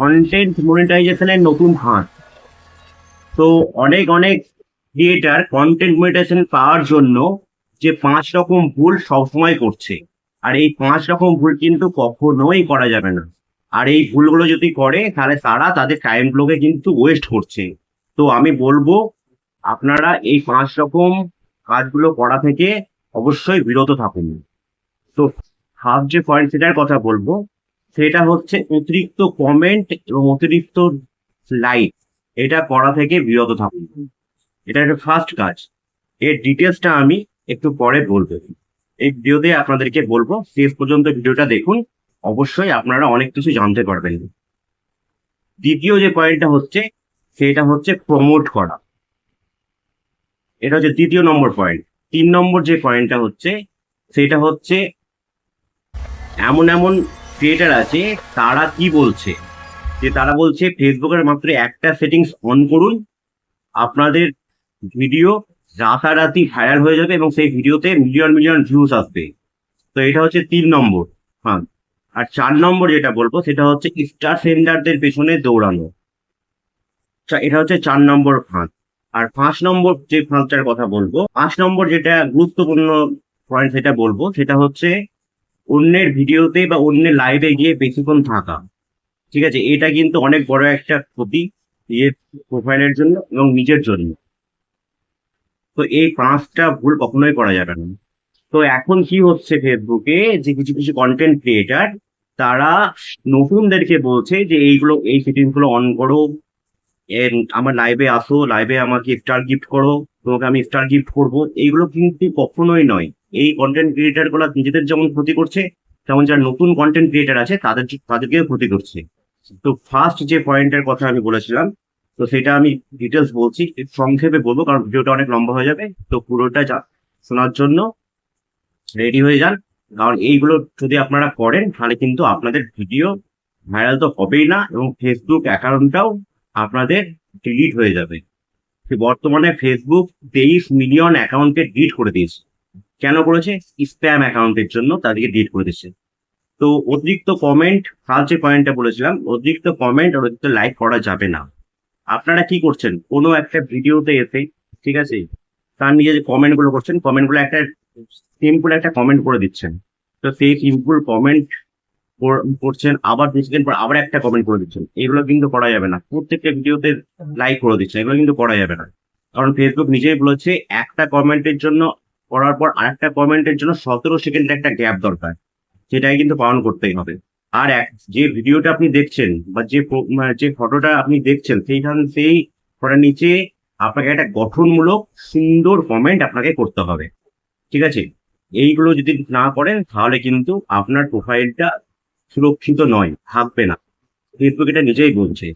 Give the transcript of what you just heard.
Content মনিটাইজেশনের নতুন হাত। তো অনেক অনেক ক্রিয়েটার কন্টেন্ট মনিটাইজেশন পাওয়ার জন্য যে 5 রকম ভুল সবসময় করছে। আর এই 5 রকম ভুল কিন্তু কখনোই করা যাবে না। আর এই ভুলগুলো যদি করে তাহলে তারা তাদের টাইমগুলোকে কিন্তু ওয়েস্ট করছে। তো আমি বলবো আপনারা এই 5 রকম কাজগুলো করা থেকে অবশ্যই বিরত থাকুন। তো ফার্স্ট যে পয়েন্ট সেটার কথা বলবো, সেটা হচ্ছে অতিরিক্ত কমেন্ট এবং অতিরিক্ত লাইক, এটা করা থেকে বিরত থাকুন। এটা একটা ফার্স্ট কাজ। এর ডিটেলসটা আমি একটু পরে বলবো। এই ভিডিওতে আপনাদেরকে বলবো, শেষ পর্যন্ত ভিডিওটা দেখুন, অবশ্যই আপনারা অনেক কিছু জানতে পারবেন। দ্বিতীয় যে পয়েন্টটা হচ্ছে সেটা হচ্ছে প্রমোট করা। এটা হচ্ছে দ্বিতীয় নম্বর পয়েন্ট। 3 নম্বর যে পয়েন্টটা হচ্ছে সেটা হচ্ছে এমন এমন ক্রিয়েটার আছে, তারা কি বলছে, যে তারা বলছে ফেসবুকের মাত্র একটা সেটিংস অন করুন, আপনাদের ভিডিও রাতারাতি ভাইরাল হয়ে যাবে এবং সেই ভিডিওতে মিলিয়ন মিলিয়ন ভিউজ আসবে। তো এটা হচ্ছে 3 নম্বর। হ্যাঁ। আর 4 নম্বর যেটা বলবো সেটা হচ্ছে স্টার সেন্ডারদের পেছনে দৌড়ানো। এটা হচ্ছে 4 নম্বর ফাঁদ। আর 5 নম্বর যে ফাঁদটার কথা বলবো, 5 নম্বর যেটা গুরুত্বপূর্ণ পয়েন্ট সেটা বলবো, সেটা হচ্ছে অন্যের ভিডিওতে বা অন্যের লাইভে গিয়ে বেশিক্ষণ থাকা। ঠিক আছে, এটা কিন্তু অনেক বড় একটা ক্ষতি ইয়ে প্রোফাইলের জন্য এবং নিজের জন্য। তো এই 5টা ভুল কখনোই করা যাবে না। তো এখন কি হচ্ছে ফেসবুকে, যে কিছু কিছু কন্টেন্ট ক্রিয়েটার তারা নতুনদেরকে বলছে যে এইগুলো, এই সেটিংস গুলো অন করো, আমার লাইভে আসো, লাইভে আমাকে স্টার গিফট করো, তোমাকে আমি স্টার গিফট করবো। এইগুলো কিন্তু কখনোই নয়। এই কন্টেন্ট ক্রিয়েটার গুলো নিজেদের যেমন ক্ষতি করছে, তেমন যারা নতুন কন্টেন্ট ক্রিয়েটার আছে তাদেরকেও ক্ষতি করছে। তো ফার্স্ট যে পয়েন্টের কথা আমি বলেছিলাম, তো সেটা আমি ডিটেলস বলছি, একটু সংক্ষেপে বলবো কারণ ভিডিওটা অনেক লম্বা হয়ে যাবে। তো পুরোটা শোনার জন্য রেডি হয়ে যান। কারণ এইগুলো যদি আপনারা করেন তাহলে কিন্তু আপনাদের ভিডিও ভাইরাল তো হবেই না, এবং ফেসবুক অ্যাকাউন্টটাও আপনাদের ডিলিট হয়ে যাবে। বর্তমানে ফেসবুক 23 মিলিয়ন অ্যাকাউন্টকে ডিলিট করে দিয়েছে। কেন করেছে? স্প্যাম অ্যাকাউন্টের জন্য তাদেরকে ডিলিট করে দিয়েছে। তো অতিরিক্ত কমেন্ট, ফার্স্ট যে পয়েন্টটা বলেছিলাম, অতিরিক্ত কমেন্ট আর অতিরিক্ত লাইক করা যাবে না। আপনারা কি করছেন, কোনো একটা ভিডিওতে এসে, ঠিক আছে, তার নিজে যে কমেন্ট গুলো করছেন, কমেন্ট গুলো একটা সিম্পল একটা কমেন্ট করে দিচ্ছেন। তো সেই সিম্পল কমেন্ট করছেন, আবার 2 সেকেন্ড পর আবার একটা কমেন্ট করে দিচ্ছেন, এগুলো কিন্তু করা যাবে না। প্রত্যেকটা ভিডিওতে লাইক করে দিচ্ছেন, এগুলো কিন্তু করা যাবে না। কারণ ফেসবুক নিজেই বলেছে একটা কমেন্টের জন্য, করার পর আরেকটা কমেন্টের জন্য 17 সেকেন্ড একটা গ্যাপ দরকার, সেটাই কিন্তু পালন করতেই হবে। আর যে ভিডিওটা আপনি দেখছেন বা যে ফটোটা আপনি দেখছেন, সেই ফটোর নিচে আপনাকে একটা গঠনমূলক সুন্দর কমেন্ট আপনাকে করতে হবে। ঠিক আছে, এইগুলো যদি না করেন তাহলে কিন্তু আপনার প্রোফাইলটা সুরক্ষিত নয়, থাকবে না। ফেসবুক এটা নিজেই বলছে।